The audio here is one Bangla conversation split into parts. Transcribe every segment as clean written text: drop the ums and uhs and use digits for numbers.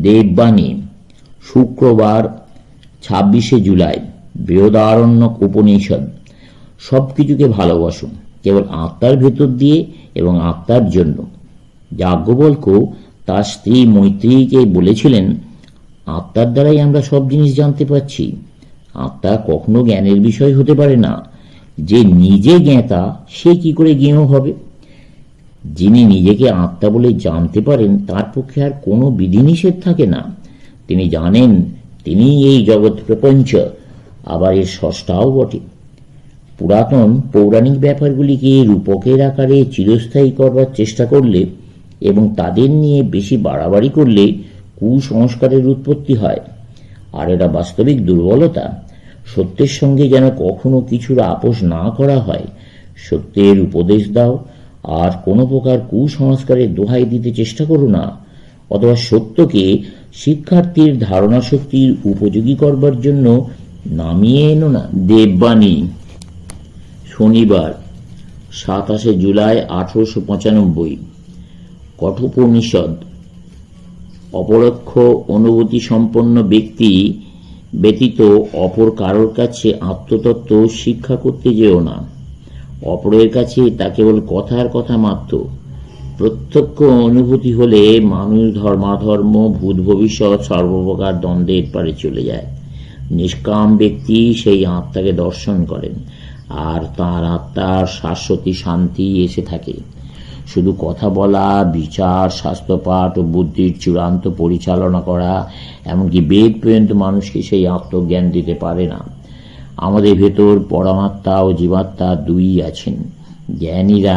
দেববাণী, শুক্রবার 26শে জুলাই। বৃহদারণ্যক উপনিষদ। সবকিছুকে ভালোবাসুন কেবল আত্মার ভেতর দিয়ে এবং আত্মার জন্য। যাজ্ঞবল্ক্য তার স্ত্রী মৈত্রেয়ীকে বলেছিলেন, আত্মার দ্বারাই আমরা সব জিনিস জানতে পারছি। আত্মা কখনো জ্ঞানের বিষয় হতে পারে না। যে নিজে জ্ঞাতা সে কি করে জ্ঞেয় হবে? যিনি নিজেকে আত্মা বলে জানতে পারেন তার পক্ষে আর কোনো বিধিনিষেধ থাকে না। তিনি জানেন তিনি এই জগৎ প্রপঞ্চ, আবার এর স্রষ্টাও বটে। পুরাতন পৌরাণিক ব্যাপারগুলিকে রূপকের আকারে চিরস্থায়ী করবার চেষ্টা করলে এবং তাদের নিয়ে বেশি বাড়াবাড়ি করলে কুসংস্কারের উৎপত্তি হয়। আর এটা বাস্তবিক দুর্বলতা। সত্যের সঙ্গে যেন কখনো কিছুর আপোষ না করা হয়। সত্যের উপদেশ দাও, আর কোনো প্রকার কুসংস্কারের দোহাই দিতে চেষ্টা করো না। অথবা সত্যকে শিক্ষার্থীর ধারণা শক্তির উপযোগী করবার জন্য নামিয়ে এনো না। দেববাণী, শনিবার 27শে জুলাই 1895। কঠোপনিষদ। অপরোক্ষ অনুভূতি সম্পন্ন ব্যক্তি ব্যতীত অপর কারোর কাছে আত্মতত্ত্ব শিক্ষা করতে যেও না। অপরের কাছে তা কেবল কথার কথা মাত্র। প্রত্যক্ষ অনুভূতি হলে মানুষ ধর্মাধর্ম, ভূত ভবিষ্যৎ সর্বপ্রকার দ্বন্দ্বের পারে চলে যায়। নিষ্কাম ব্যক্তি সেই আত্মাকে দর্শন করেন, আর তাঁর আত্মার শাশ্বতী শান্তি এসে থাকে। শুধু কথা বলা, বিচার, শাস্ত্রপাঠ ও বুদ্ধির চূড়ান্ত পরিচালনা করা, এমনকি বেদ পর্যন্ত মানুষকে সেই আত্মজ্ঞান দিতে পারে না। আমাদের ভেতর পরমাত্মা ও জীবাত্মা দুই আছেন। জ্ঞানীরা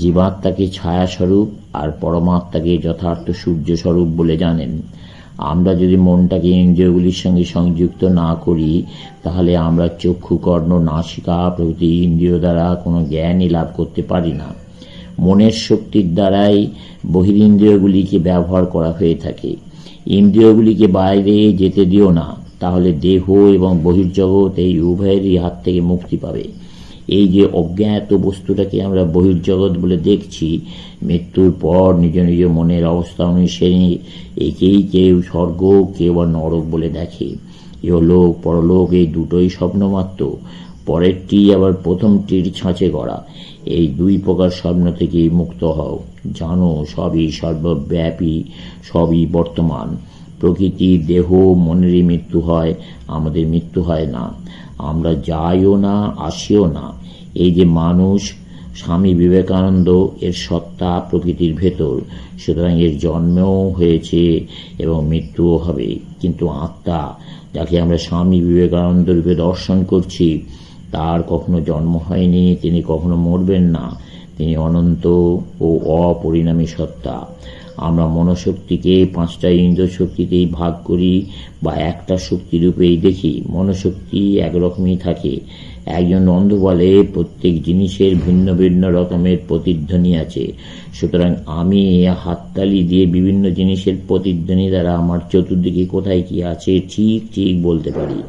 জীবাত্মাকে ছায়াস্বরূপ আর পরমাত্মাকে যথার্থ সূর্যস্বরূপ বলে জানেন। আমরা যদি মনটাকে ইন্দ্রিয়গুলির সঙ্গে সংযুক্ত না করি, তাহলে আমরা চক্ষু, কর্ণ, নাসিকা প্রভৃতি ইন্দ্রিয় দ্বারা কোনো জ্ঞানই লাভ করতে পারি না। মনের শক্তির দ্বারাই বহিরিন্দ্রিয়গুলিকে ব্যবহার করা হয়ে থাকে। ইন্দ্রিয়গুলিকে বাইরে যেতে দিও না, তাহলে দেহ এবং বহির্জগৎ এই উভয়েরই হাত থেকে মুক্তি পাবে। এই যে অজ্ঞাত বস্তুটাকে আমরা বহির্জগৎ বলে দেখছি, মৃত্যুর পর নিজ নিজ মনের অবস্থা অনুসারে একেই কেউ স্বর্গ, কেউ বা নরক বলে দেখে। ইহলোক পরলোক এই দুটোই স্বপ্ন মাত্র। পরেরটি আবার প্রথমটির ছাঁচে গড়া। এই দুই প্রকার স্বপ্ন থেকেই মুক্ত হও। জানো সবই সর্বব্যাপী, সবই বর্তমান। প্রকৃতি, দেহ, মনেরই মৃত্যু হয়, আমাদের মৃত্যু হয় না। আমরা যাইও না, আসিও না। এই যে মানুষ, স্বামী বিবেকানন্দ, এর সত্তা প্রকৃতির ভেতর, সুতরাং এর জন্মও হয়েছে এবং মৃত্যুও হবে। কিন্তু আত্মা, যাকে আমরা স্বামী বিবেকানন্দ রূপে দর্শন করছি, তার কখনো জন্ম হয়নি, তিনি কখনো মরবেন না। তিনি অনন্ত ও অপরিণামী সত্তা। আমরা মনোশক্তিকে 5টা ইন্দ্রিয় শক্তিতেই ভাগ করি বা একটা শক্তিরূপেই দেখি। মনোশক্তি একরকমই থাকে। একজন অন্ধ বলে প্রত্যেক জিনিসের ভিন্ন ভিন্ন রকমের প্রতিধ্বনি আছে। সুতরাং আমি হাততালি দিয়ে বিভিন্ন জিনিসের প্রতিধ্বনি দ্বারা আমার চতুর্দিকে কোথায় কি আছে ঠিক ঠিক বলতে পারি।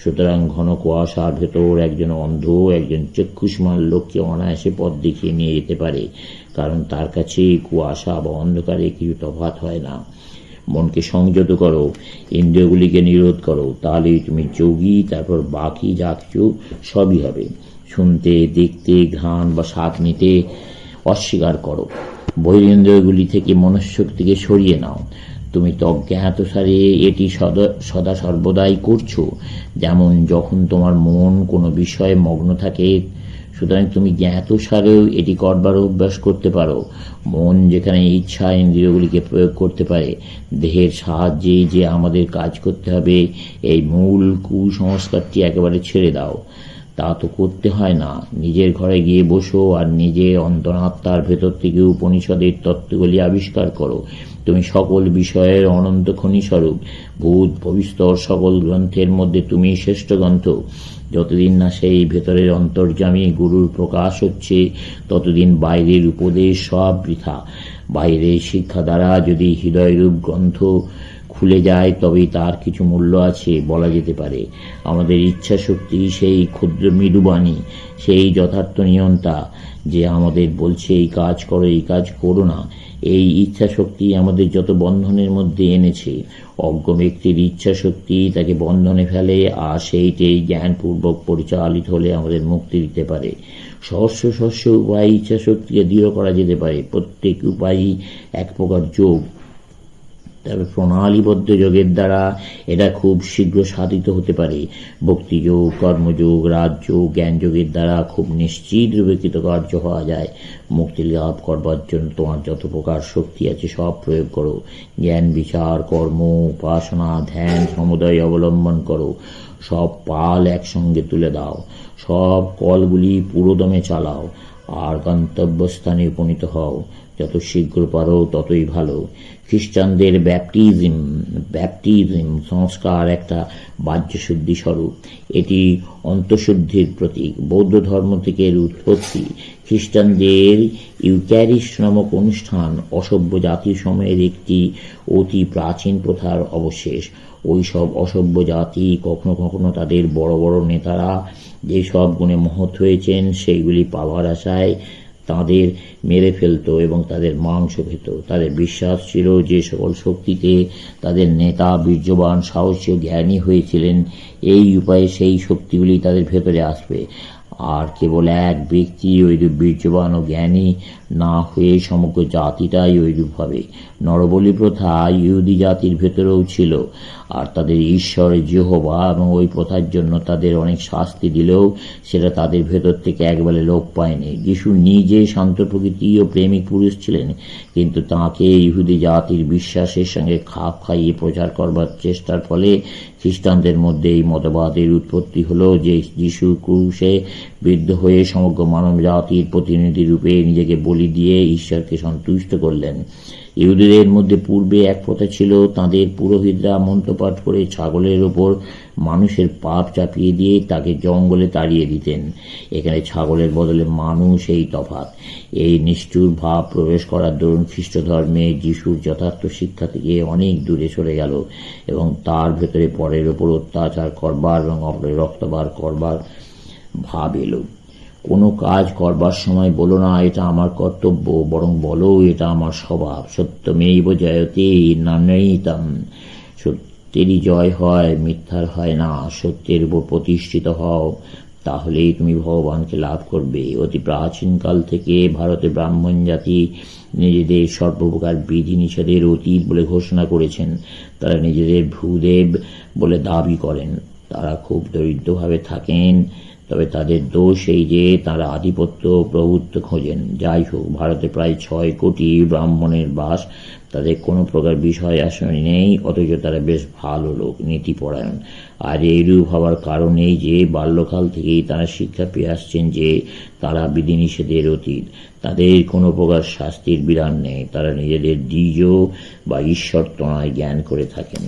সুতরাং ঘন কুয়াশার ভেতর একজন অন্ধ একজন চক্ষুষ্মান লোককে অনায়াসে পথ দেখিয়ে নিয়ে যেতে পারে, কারণ তার কাছে কুয়াশা বা অন্ধকারে কিছু তফাৎ হয় না। মনকে সংযত করো, ইন্দ্রিয়গুলিকে নিরোধ করো, তাহলেই তুমি যোগী। তারপর বাকি যা কিছু সবই হবে। শুনতে, দেখতে, ঘ্রাণ বা স্বাদ নিতে অস্বীকার করো। বহিরিন্দ্রিয়গুলি থেকে মনঃশক্তিকে সরিয়ে নাও। তুমি তো অজ্ঞাতসারে এটি সদা সর্বদাই করছো। যেমন যখন তোমার মন কোনো বিষয়ে মগ্ন থাকে, সুতরাং তুমি জ্ঞাতসারেও এটি করবার অভ্যাস করতে পারো। মন যেখানে ইচ্ছা ইন্দ্রিয়গুলিকে প্রয়োগ করতে পারে, দেহের সাহায্যে যে আমাদের কাজ করতে হবে, এই মূল কুসংস্কারটি একেবারে ছেড়ে দাও। তা তো করতে হয় না। নিজের ঘরে গিয়ে বসো আর নিজে অন্তরাত্মার ভেতর থেকে উপনিষদের তত্ত্বগুলি আবিষ্কার করো। তুমি সকল বিষয়ের অনন্ত খনিস্বরূপ। ভূত ভবিষ্যৎ সকল গ্রন্থের মধ্যে তুমি শ্রেষ্ঠ গ্রন্থ। যতদিন না সেই ভেতরের অন্তর্যামী গুরুর প্রকাশ হচ্ছে, ততদিন বাইরের উপদেশ সব বৃথা। বাইরের শিক্ষা দ্বারা যদি হৃদয়রূপ গ্রন্থ খুলে যায় তবেই তার কিছু মূল্য আছে বলা যেতে পারে। আমাদের ইচ্ছা শক্তি সেই ক্ষুদ্র মৃদুবাণী, সেই যথার্থ নিয়ন্তা যে আমাদের বলছে এই কাজ করো, এই কাজ করো না। এই ইচ্ছা শক্তি আমাদের যত বন্ধনের মধ্যে এনেছে। অজ্ঞ ব্যক্তির ইচ্ছা শক্তি তাকে বন্ধনে ফেলে, আর সেইটাই জ্ঞানপূর্বক পরিচালিত হলে আমাদের মুক্তি দিতে পারে। সহস্র সহস্র উপায়ে ইচ্ছা শক্তিকে দৃঢ় করা যেতে পারে। প্রত্যেক উপায়ই এক প্রকার যোগ, তবে প্রণালীবদ্ধ যোগের দ্বারা এটা খুব শীঘ্র সাধিত হতে পারে। ভক্তিযোগ, কর্মযোগ, রাজযোগ, জ্ঞানযোগের দ্বারা খুব নিশ্চিত রূপে কৃতকার্য হওয়া যায়। মুক্তি লাভ করবার জন্য তোমার যত প্রকার শক্তি আছে সব প্রয়োগ করো। জ্ঞান, বিচার, কর্ম, উপাসনা, ধ্যান সমুদয় অবলম্বন করো। সব পাল একসঙ্গে তুলে দাও, সব কলগুলি পুরোদমে চালাও, আর গন্তব্যস্থানে উপনীত হও। যত শীঘ্র পারো ততই ভালো। খ্রিস্টানদের ব্যাপটিজম সংস্কার একটা বাহ্যশুদ্ধি স্বরূপ, এটি অন্তঃশুদ্ধির প্রতীক। বৌদ্ধ ধর্ম থেকে এর উৎপত্তি। খ্রিস্টানদের ইউক্যারিস্ট নামক অনুষ্ঠান অসভ্য জাতি সময়ের একটি অতি প্রাচীন প্রথার অবশেষ। ওই সব অসভ্য জাতি কখনো কখনো তাদের বড় বড় নেতারা যেসব গুণে মহৎ হয়েছেন সেইগুলি পাওয়ার আশায় তাদের মেরে ফেলত এবং তাদের মাংস খেত। তাদের বিশ্বাস ছিল যে সকল শক্তিতে তাদের নেতা বীর্যবান, সাহসী ও জ্ঞানী হয়েছিলেন, এই উপায়ে সেই শক্তিগুলি তাদের ভেতরে আসবে। আর কেবল এক ব্যক্তি ওইরূপ বীর্যবান ও জ্ঞানী না হয়ে সমগ্র জাতিটাই ওইরূপ হবে। নরবলি প্রথা ইহুদি জাতির ভেতরেও ছিল, আর তাদের ঈশ্বর যেহোবা এবং ওই প্রথার জন্য তাদের অনেক শাস্তি দিলেও সেটা তাদের ভেতর থেকে একবারে লোপ পায়নি। যিশু নিজে শান্ত প্রকৃতি ও প্রেমিক পুরুষ ছিলেন, কিন্তু তাঁকে ইহুদি জাতির বিশ্বাসের সঙ্গে খাপ খাইয়ে প্রচার করবার চেষ্টার ফলে খ্রিস্টানদের মধ্যে এই মতবাদের উৎপত্তি হলো যে যিশু ক্রুশে বিদ্ধ হয়ে সমগ্র মানব জাতির প্রতিনিধি রূপে নিজেকে বলি দিয়ে ঈশ্বরকে সন্তুষ্ট করলেন। ইহুদিদের মধ্যে পূর্বে এক প্রথা ছিল, তাদের পুরোহিতরা মন্ত্রপাঠ করে ছাগলের ওপর মানুষের পাপ চাপিয়ে দিয়ে তাকে জঙ্গলে তাড়িয়ে দিতেন। এখানে ছাগলের বদলে মানুষ, এই তফাৎ। এই নিষ্ঠুর ভাব প্রবেশ করার দরুন খ্রিস্ট ধর্মে যিশুর যথার্থ শিক্ষা থেকে অনেক দূরে সরে গেল এবং তার ভেতরে পরের ওপর অত্যাচার করবার এবং অপরের রক্তবার করবার ভাব এলো। কোনো কাজ করবার সময় বলো না এটা আমার কর্তব্য, বরং বলো এটা আমার স্বভাব। সত্যমেব জয়তে নানৈতম। সত্যেরই জয় হয়, মিথ্যার হয় না। সত্যের উপর প্রতিষ্ঠিত হও, তাহলেই তুমি ভগবানকে লাভ করবে। অতি প্রাচীনকাল থেকে ভারতে ব্রাহ্মণ জাতি নিজেদের সর্বপ্রকার বিধি নিষেধের অতীত বলে ঘোষণা করেছেন। তারা নিজেদের ভূদেব বলে দাবি করেন। তারা খুব দরিদ্রভাবে থাকেন, তবে তাদের দোষ এই যে তারা আধিপত্য প্রভুত্ব খোঁজেন। যাই হোক, ভারতে প্রায় 6 কোটি ব্রাহ্মণের বাস। তাদের কোনো প্রকার বিষয় আশয় নেই, অথচ তারা বেশ ভালো লোক, নীতিপরায়ণ। আর এইরূপ হওয়ার কারণ এই যে বাল্যকাল থেকেই তারা শিক্ষা পেয়ে আসছেন যে তারা বিধিনিষেধের অতীত। তাদের কোনো প্রকার শাস্তির বিধান নেই। তারা নিজেদের দ্বিজ বা ঈশ্বর তনায় জ্ঞান করে থাকেন।